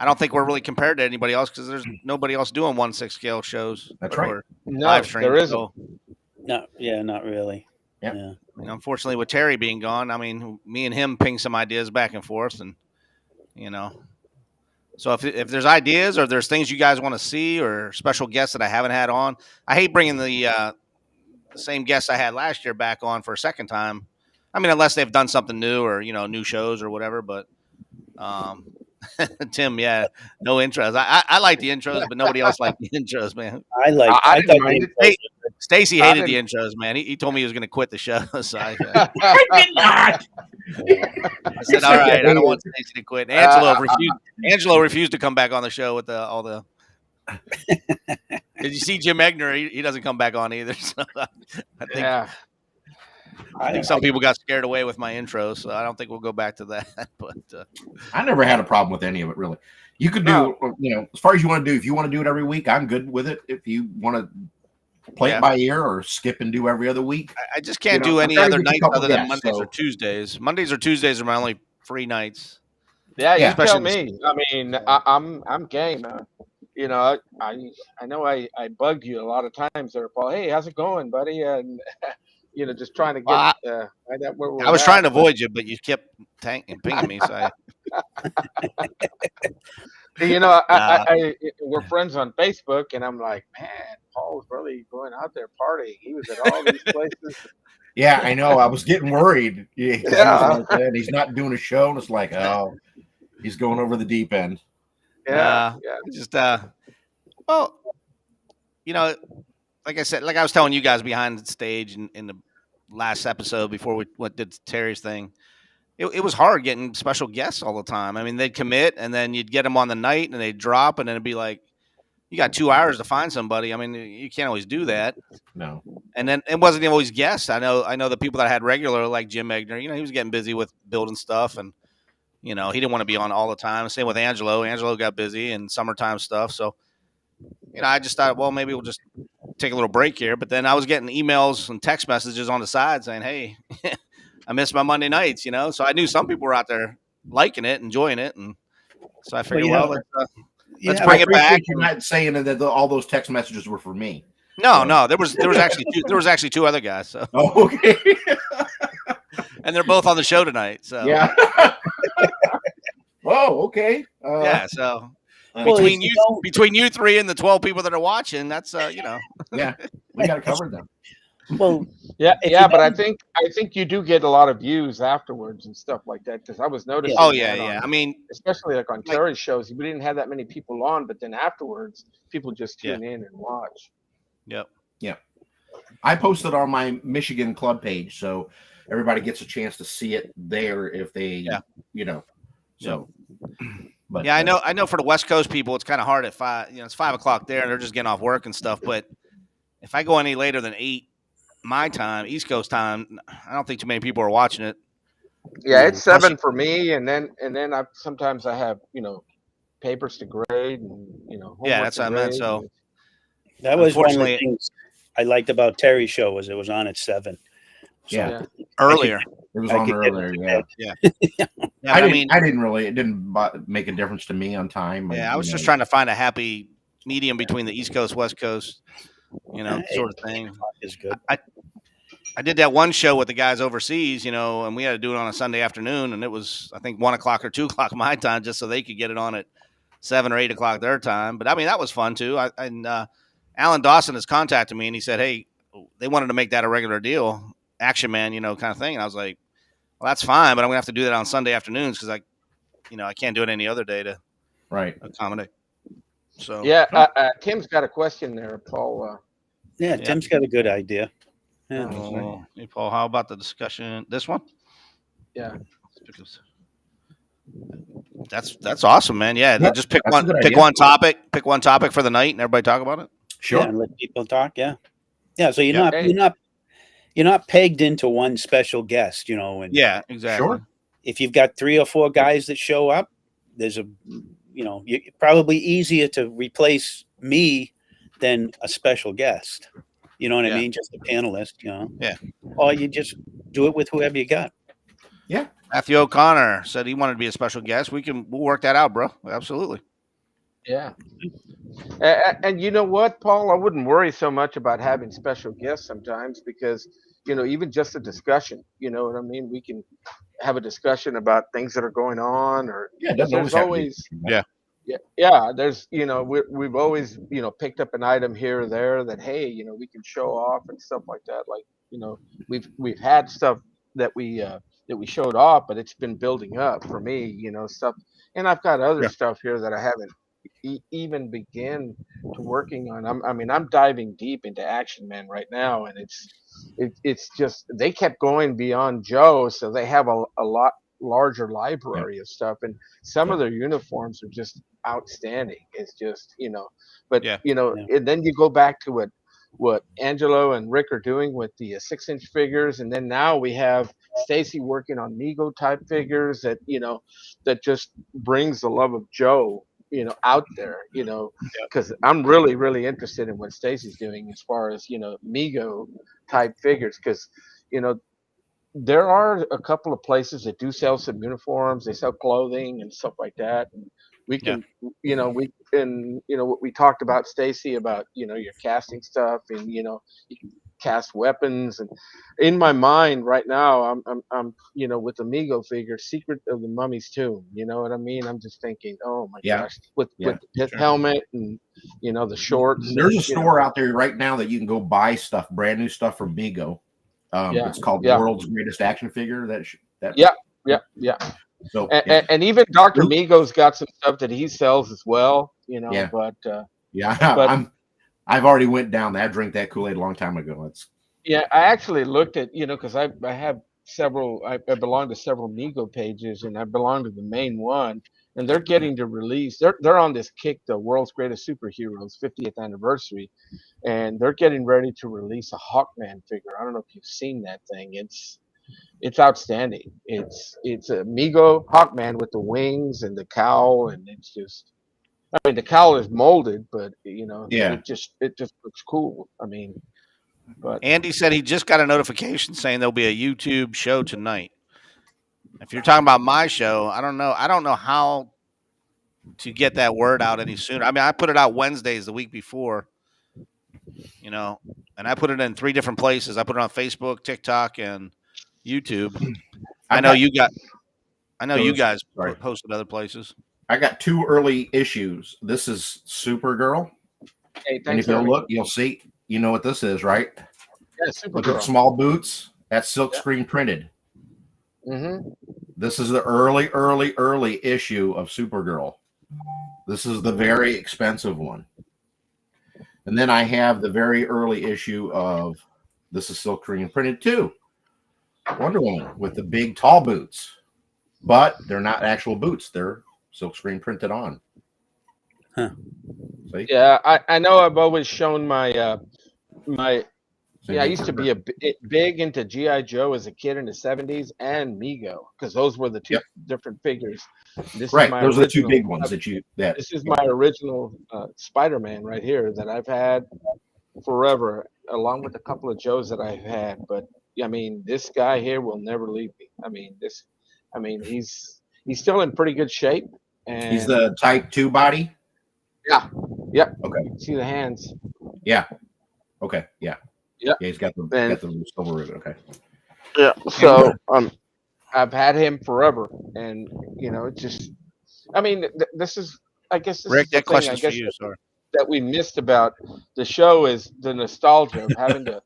I don't think we're really compared to anybody else because there's nobody else doing 1/6 scale shows. That's right. No, live stream. there isn't. So, no, not really. Yep. Yeah. Unfortunately, with Terry being gone, I mean, me and him ping some ideas back and forth, and so if there's ideas or there's things you guys want to see or special guests that I haven't had on, I hate bringing the same guests I had last year back on for a second time. I mean, unless they've done something new or new shows or whatever. But Tim, no intros. I like the intros, but nobody else liked the intros, man. I didn't mind it. Stacy hated the intros, man. He told me he was going to quit the show. So I did not. I said, all right, I don't want Stacy to quit. Angelo refused to come back on the show with all the. Did you see Jim Egner? He doesn't come back on either. So I think some people got scared away with my intro, so I don't think we'll go back to that. But I never had a problem with any of it, really. You could do, as far as you want to do. If you want to do it every week, I'm good with it. If you want to play it by ear or skip and do every other week, I just can't do any other nights other than Mondays or Tuesdays. Mondays or Tuesdays are my only free nights. Yeah, you tell me. I mean, I'm game. I know I bugged you a lot of times there, Paul. Hey, how's it going, buddy? And just trying to get find out where we're I was trying to avoid you, but you kept pinging me. So We're friends on Facebook, and I'm like, man, Paul's really going out there partying. He was at all these places. Yeah, I know. I was getting worried because he was like that. He's not doing a show, and it's like, oh, he's going over the deep end. Yeah. Just well, like I said, like I was telling you guys behind the stage in the last episode before we did Terry's thing. It was hard getting special guests all the time. I mean, they'd commit, and then you'd get them on the night, and they'd drop, and then it'd be like, you got 2 hours to find somebody. I mean, you can't always do that. No. And then it wasn't always guests. I know the people that I had regular, like Jim Egner. He was getting busy with building stuff, and he didn't want to be on all the time. Same with Angelo. Angelo got busy and summertime stuff. So, I just thought, well, maybe we'll just take a little break here. But then I was getting emails and text messages on the side saying, hey, I missed my Monday nights, So I knew some people were out there liking it, enjoying it. And so I figured, let's bring it back. You're not saying that all those text messages were for me. No, there was actually 2 other guys. So. Oh, okay. And they're both on the show tonight. So yeah. Oh, okay. Yeah. So between you three and the 12 people that are watching, that's Yeah, we got to cover them. Well, yeah, but I think you do get a lot of views afterwards and stuff like that, because I was noticing. Oh yeah. I mean, especially like on Terry's shows, we didn't have that many people on, but then afterwards, people just tune in and watch. Yep. Yeah. I posted on my Michigan club page, so everybody gets a chance to see it there if they, So, but yeah, I know for the West Coast people, it's kind of hard at 5. It's 5 o'clock there, and they're just getting off work and stuff. But if I go any later than 8 my time, East Coast time, I don't think too many people are watching it. Yeah, it's 7 for me, and then sometimes I have papers to grade and yeah, that's what I meant. So that was one of the things I liked about Terry's show was it was on at 7. So earlier. It was on earlier. Yeah. I didn't really. It didn't make a difference to me on time. Yeah, I was just trying to find a happy medium between the East Coast, West Coast, sort of thing. Is good. I did that one show with the guys overseas, and we had to do it on a Sunday afternoon, and it was I think 1 o'clock or 2 o'clock my time, just so they could get it on at 7 or 8 o'clock their time. But I mean, that was fun too. Alan Dawson has contacted me, and he said, "Hey, they wanted to make that a regular deal, Action Man, kind of thing." And I was like, "Well, that's fine, but I'm gonna have to do that on Sunday afternoons because I can't do it any other day to accommodate." So Tim's got a question there, Paul. Tim's got a good idea. Yeah. Hey, Paul, how about the discussion? This one? Yeah. That's awesome, man. Yeah, just pick one topic for the night, and everybody talk about it. Sure, and let people talk. Yeah. So you're not pegged into one special guest, And yeah, exactly. Sure. If you've got 3 or 4 guys that show up, there's you're probably easier to replace me than a special guest. You know what I mean? Just a panelist, Yeah. Or you just do it with whoever you got. Yeah. Matthew O'Connor said he wanted to be a special guest. We'll work that out, bro. Absolutely. Yeah. And you know what, Paul? I wouldn't worry so much about having special guests sometimes because, even just a discussion, you know what I mean? We can have a discussion about things that are going on or there's always there's we've always picked up an item here or there that hey we can show off and stuff like that, like we've had stuff that we showed off, but it's been building up for me, stuff, and I've got other stuff here that I haven't even begin to working on. I'm diving deep into Action Man right now, and it's just they kept going beyond Joe, so they have a lot larger library of stuff, and some of their uniforms are just outstanding. It's just and then you go back to what Angelo and Rick are doing with the 6-inch figures, and then now we have Stacy working on Mego type figures that that just brings the love of Joe out there, because I'm really, really interested in what Stacy's doing as far as, Mego type figures, because, there are a couple of places that do sell some uniforms. They sell clothing and stuff like that. And we can, what we talked about, Stacy, about, your casting stuff and, cast weapons. And in my mind right now, I'm with the Mego figure, Secret of the Mummy's Tomb. You know what I mean? I'm just thinking, oh my gosh, with the pit helmet and the shorts. There's a store out there right now that you can go buy stuff, brand new stuff from Mego. It's called World's Greatest Action Figure. Yeah. So and even Dr. Mego's got some stuff that he sells as well. But I've already went down that. I drank that Kool-Aid a long time ago. I actually looked at because I have several. I belong to several Mego pages, and I belong to the main one. And they're getting to release. They're on this kick, the World's Greatest Superheroes 50th anniversary, and they're getting ready to release a Hawkman figure. I don't know if you've seen that thing. It's outstanding. It's a Mego Hawkman with the wings and the cowl, and it's just. I mean, the cowl is molded, but it just looks cool. I mean, but Andy said he just got a notification saying there'll be a YouTube show tonight. If you're talking about my show, I don't know how to get that word out any sooner. I mean, I put it out Wednesdays the week before, and I put it in 3 different places. I put it on Facebook, TikTok, and YouTube. I know you guys posted other places. I got 2 early issues. This is Supergirl. Hey, and if you look, you'll see. You know what this is, right? Yeah, Supergirl. Look at small boots. That's silkscreen printed. Mm-hmm. This is the early issue of Supergirl. This is the very expensive one. And then I have the very early issue of, this is silkscreen printed too, Wonder Woman with the big tall boots. But they're not actual boots. They're silkscreen printed on. Huh. See? Yeah, I know I've always shown my I used to be big into G.I. Joe as a kid in the 70s and Mego, because those were the 2 different figures. Those are the 2 big ones this is my original Spider-Man right here that I've had forever, along with a couple of Joes that I've had. But I mean, this guy here will never leave me. I mean, he's still in pretty good shape. And he's the Type 2 body? Yeah. Yep. Okay. See the hands. Yeah. Okay. Yeah. Yeah. He's got the silver ribbon. Okay. Yeah. So I've had him forever, and it's just. I mean, this is. I guess this Rick, is the that thing, question's for you. Sorry. That we missed about the show is the nostalgia of having to,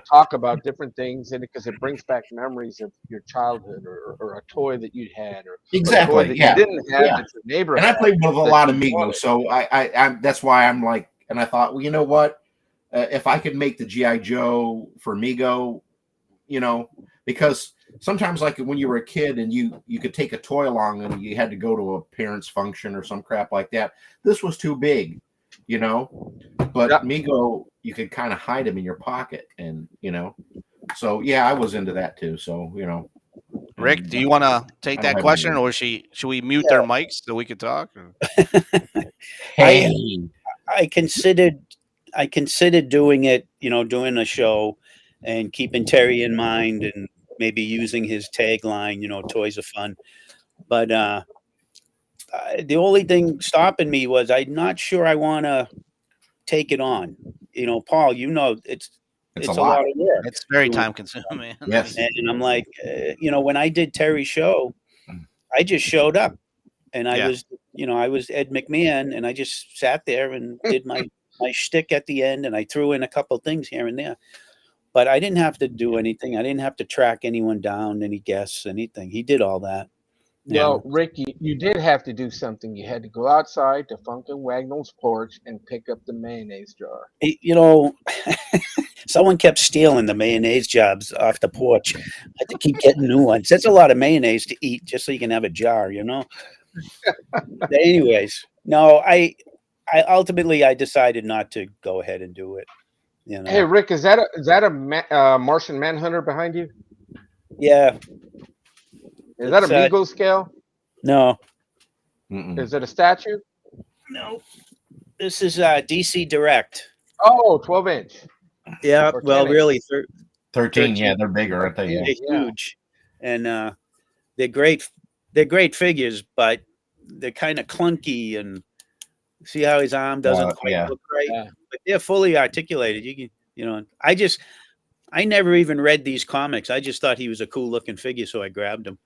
talk about different things in it, because it brings back memories of your childhood or a toy that you had or a toy that you didn't have that your neighbor had. And I played with a lot of Mego, so I that's why I'm like, and I thought, well, you know what? If I could make the G.I. Joe for Mego, because sometimes, like when you were a kid and you could take a toy along and you had to go to a parent's function or some crap like that, this was too big, but Mego, you could kind of hide him in your pocket, and so I was into that too. So Rick, do you want to take that question, or should we mute their mics so we could talk? I considered doing it, doing a show and keeping Terry in mind and maybe using his tagline, toys are fun. But the only thing stopping me was I'm not sure I want to take it on. Paul, it's a lot of work. It's very time consuming. Yes. And I'm like, when I did Terry's show, I just showed up and I was Ed McMahon, and I just sat there and did my shtick at the end, and I threw in a couple things here and there, but I didn't have to do anything. I didn't have to track anyone down, any guests, anything. He did all that. Well, Rick, you did have to do something. You had to go outside to Funkin' Wagnall's porch and pick up the mayonnaise jar. Someone kept stealing the mayonnaise jobs off the porch. I had to keep getting new ones. That's a lot of mayonnaise to eat just so you can have a jar, Anyways, no, I ultimately decided not to go ahead and do it. Hey, Rick, is that a Martian Manhunter behind you? Yeah. Is that a Mego scale? No. Mm-mm. Is it a statue? No. This is DC Direct. Oh, 12-inch. Yeah, well, really, 13. Yeah, they're bigger, aren't they? They're huge, and they're great. They're great figures, but they're kind of clunky. And see how his arm doesn't quite look right. Yeah. But they're fully articulated. You can, I just I never even read these comics. I just thought he was a cool looking figure, so I grabbed him.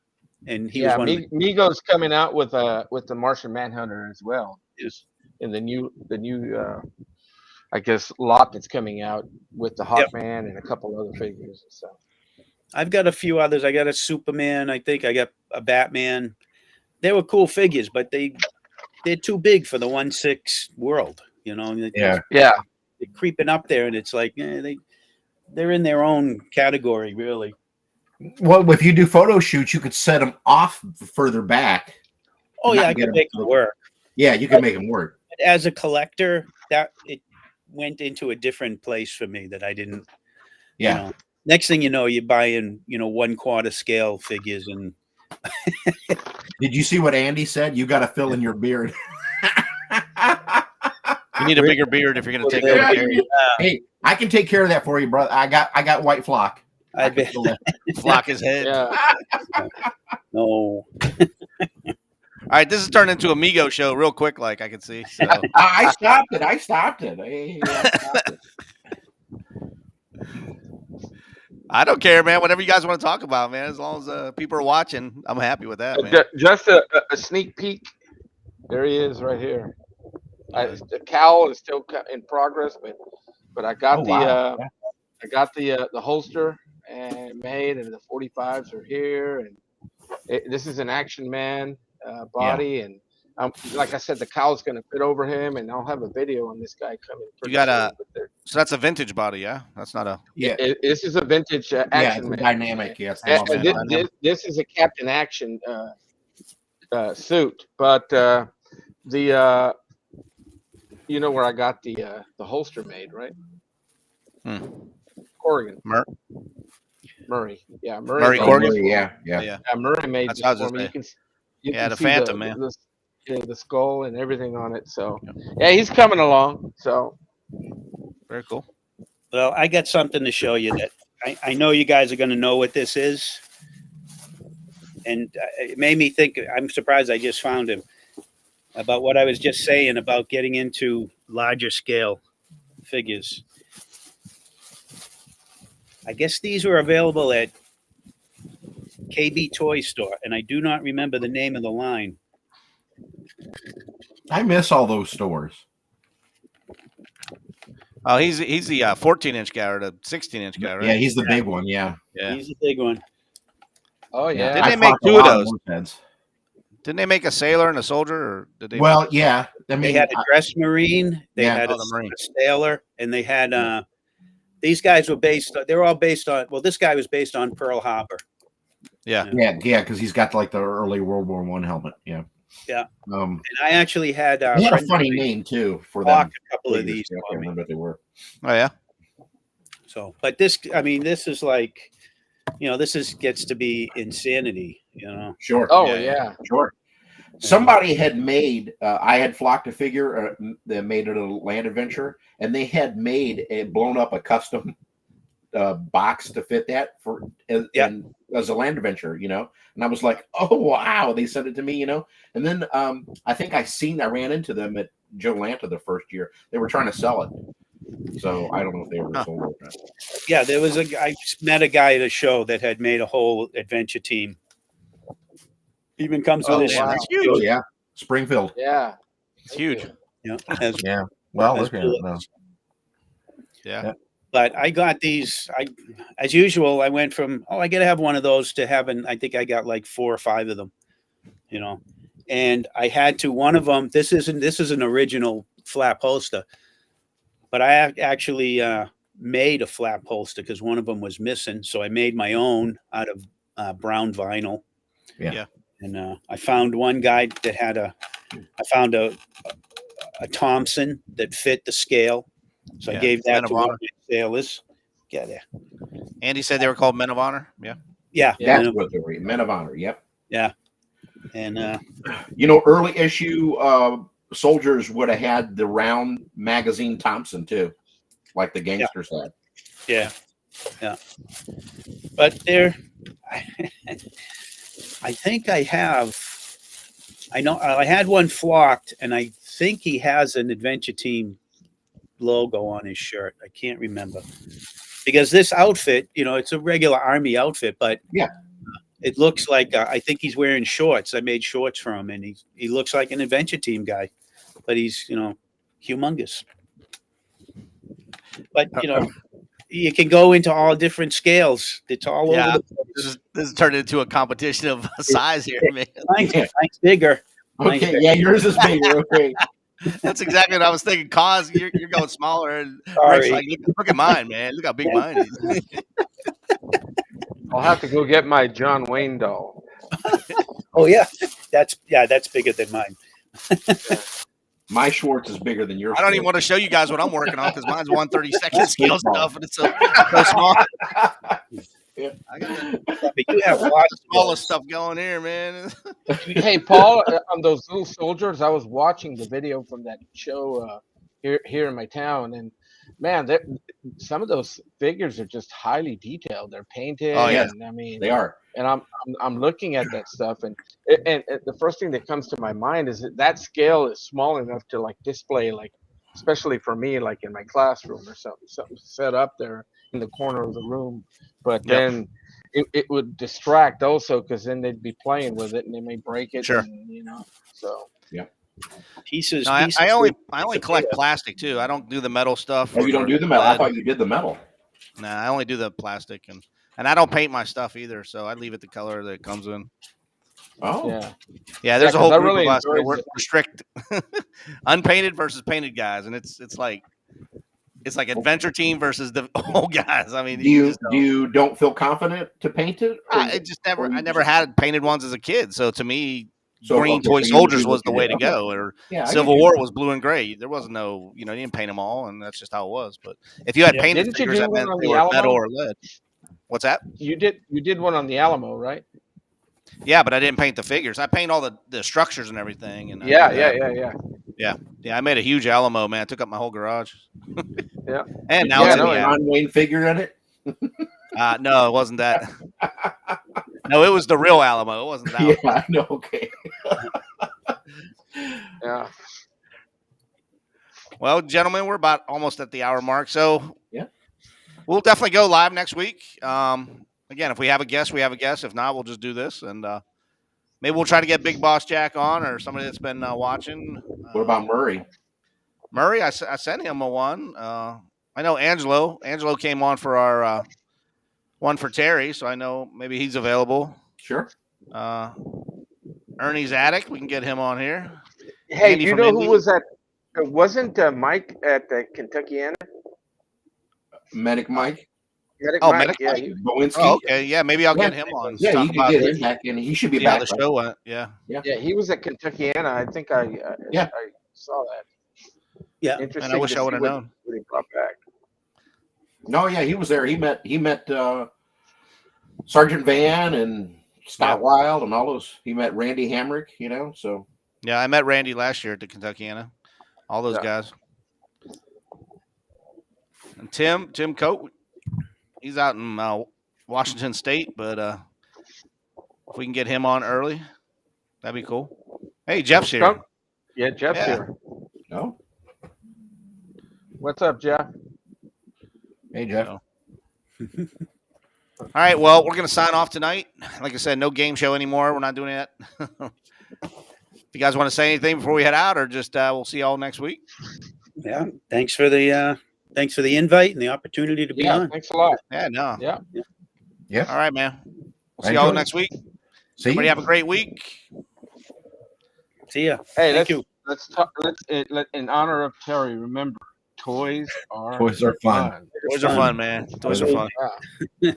And he was one of the, Mego's coming out with the Martian Manhunter as well. Just in the new I guess lot that's coming out with the Hawkman and a couple other figures and stuff. I've got a few others. I got a Superman. I think I got a Batman. They were cool figures, but they're too big for the 1/6 world. You know. Yeah. They're creeping up there, and it's like they're in their own category, really. Well, if you do photo shoots, you could set them off further back. Oh yeah, I could make them work. Yeah, you can make them work. As a collector, that it went into a different place for me that I didn't. Yeah. You know, next thing you know, you're buying 1/4 scale figures and. Did you see what Andy said? You got to fill in your beard. You need a bigger beard if you're going to take over. Hey, I can take care of that for you, brother. I got white flock. I bet. Flock his head. Yeah. No. All right, this has turned into a Mego show real quick, like I can see. So. I stopped it. I stopped it. I don't care, man. Whatever you guys want to talk about, man. As long as people are watching, I'm happy with that, man. Just a sneak peek. There he is, right here. The cowl is still in progress, but I got I got the holster and made, and the 45s are here, and this is an Action Man body, and like I said, the cowl's going to fit over him, and I'll have a video on this guy coming. You got so that's a vintage body, yeah? That's not a this is a vintage Action Man. Dynamic, yes. This is a Captain Action suit, but the you know where I got the holster made, right? Corrigan. Murray. Yeah, Murray Corrigan. Yeah. Murray made this for me. You can the see Phantom, man. The skull and everything on it. So yeah, he's coming along. So very cool. Well, I got something to show you that I know you guys are going to know what this is, and it made me think. I'm surprised I just found him about what I was just saying about getting into larger scale figures. I guess these were available at KB Toy Store, and I do not remember the name of the line. I miss all those stores. Oh, he's the 14-inch guy or the 16-inch guy, right? Yeah, he's the big one. Yeah, He's the big one. Oh yeah. Didn't they make two of those? Didn't they make a sailor and a soldier, or did they? Well, yeah. I mean, they had a dress marine. They had a sailor, and they had these guys were based. They were all based on. Well, this guy was based on Pearl Harbor. Yeah, because he's got like the early World War I helmet. Yeah. And I actually had. He had a funny name too for them. A couple of these. I can't remember what they were. Oh yeah. So, but this, I mean, this is like, this gets to be insanity. Sure. Oh yeah. Sure. Somebody had made. I had flocked a figure that made it a land adventure, and they had blown up a custom box to fit that as a land adventure, and I was like, oh wow, they sent it to me, and then I think I ran into them at Joe Lanta the first year. They were trying to sell it, so I don't know if they ever sold it. Yeah, I met a guy at a show that had made a whole adventure team. Even comes with wow. That's huge. Yeah, Springfield. Yeah, it's huge. Yeah. Well, look at it now. Yeah. But I got these. As usual, I went from I got to have one of those to having. I think I got like 4 or 5 of them, and I had to. One of them. This is an original flap holster, but I actually made a flap holster because one of them was missing. So I made my own out of brown vinyl. Yeah. And I found one guy that had I found a Thompson that fit the scale. So I gave that to one of my sailors. Yeah, there. Andy said they were called Men of Honor. Yeah. Yeah. That's what they were. Men of Honor. Yep. Yeah. And early issue soldiers would have had the round magazine Thompson too, like the gangsters had. Yeah. Yeah. But there, I think I know I had one flocked, and I think he has an Adventure Team logo on his shirt. I can't remember. because this outfit, it's a regular Army outfit, but Yeah. it looks like I think he's wearing shorts. I made shorts for him, and he looks like an Adventure Team guy, but he's humongous. But you can go into all different scales. It's all over the place. This is turned into a competition of size here, man. Mine's bigger. Okay, yeah, yours is bigger. Okay. That's exactly what I was thinking. Cause you're going smaller, and Sorry. Rick's like, look at mine, man. Look how big mine is. I'll have to go get my John Wayne doll. Oh yeah, that's bigger than mine. My Schwartz is bigger than yours. I don't even want to show you guys what I'm working on because mine's 1/32 scale stuff, and it's so small. Yeah. I got But you have lots all the stuff going here, man. Hey, Paul, on those little soldiers, I was watching the video from that show here in my town, and man, some of those figures are just highly detailed. They're painted. Oh, yeah. And, I mean, They are. And I'm looking at that stuff, and the first thing that comes to my mind is that scale is small enough to like display, like especially for me, like in my classroom or something set up there in the corner of the room. But then it would distract also, because then they'd be playing with it and they may break it. Sure. And, so Yeah. pieces. No, I only collect plastic too. I don't do the metal stuff. Oh, you don't do the metal? I thought you did the metal. Nah, I only do the plastic, and I don't paint my stuff either. So I leave it the color that it comes in. Oh. Yeah. There's a 'cause whole I group really of us that enjoyed we're it. strict, unpainted versus painted guys, and it's like Adventure Team versus the old guys. I mean, you don't feel confident to paint it? I never had painted ones as a kid. So to me, green okay, toy so you soldiers do was what the you way did. to go. Or Yeah, I Civil get War was blue and gray. There wasn't no, you didn't paint them all, and that's just how it was. But if you had painted Didn't you figures, do that one meant on they the were Alamo? metal or lead. What's that? You did one on the Alamo, right? Yeah, but I didn't paint the figures. I paint all the structures and everything. And Yeah. I made a huge Alamo, man. I took up my whole garage. Yeah. And now You it's had in a the John Wayne figure in it? no, it wasn't that. No, it was the real Alamo. It wasn't that. Yeah, I know. Okay. Yeah. Well, gentlemen, we're about almost at the hour mark, so yeah, we'll definitely go live next week. Again, if we have a guest, we have a guest. If not, we'll just do this, and maybe we'll try to get Big Boss Jack on, or somebody that's been watching. What about Murray? Murray, I sent him a one. I know Angelo. Angelo came on for our one for Terry, so I know maybe he's available. Sure. Ernie's Attic, we can get him on here. Hey, Andy you from know Indy. who was at? Wasn't Mike at the Kentuckiana? Medic Mike? Medic Oh, Mike, Medic yeah. Mike. Bowinski? Oh, okay, yeah, maybe I'll get him on. Yeah, Talk you can about get this. him back in. He should be See how back. the show went. Yeah. Yeah, he was at Kentuckiana. I think I saw that. Yeah. Interesting. And I wish to I would have see known. what he brought back. No, yeah, he was there. He met Sergeant Van and Scott Wild and all those. He met Randy Hamrick, so. Yeah, I met Randy last year at the Kentuckiana. All those guys. And Tim Coate, he's out in Washington State, but if we can get him on early, that'd be cool. Hey, Jeff's here. Yeah, Jeff's here. Oh. What's up, Jeff? Hey, Jeff. So. All right, well, we're going to sign off tonight. Like I said, no game show anymore. We're not doing that. If you guys want to say anything before we head out, or just we'll see y'all next week. Yeah, thanks for the invite and the opportunity to be on. Thanks a lot. Yeah, no. Yeah. All right, man. We'll see y'all next week. See Everybody you. have a great week. See ya. Hey, Thank you. Let's talk. In honor of Terry, remember, toys are fun. Toys are fun, man. Toys are fun. Yeah.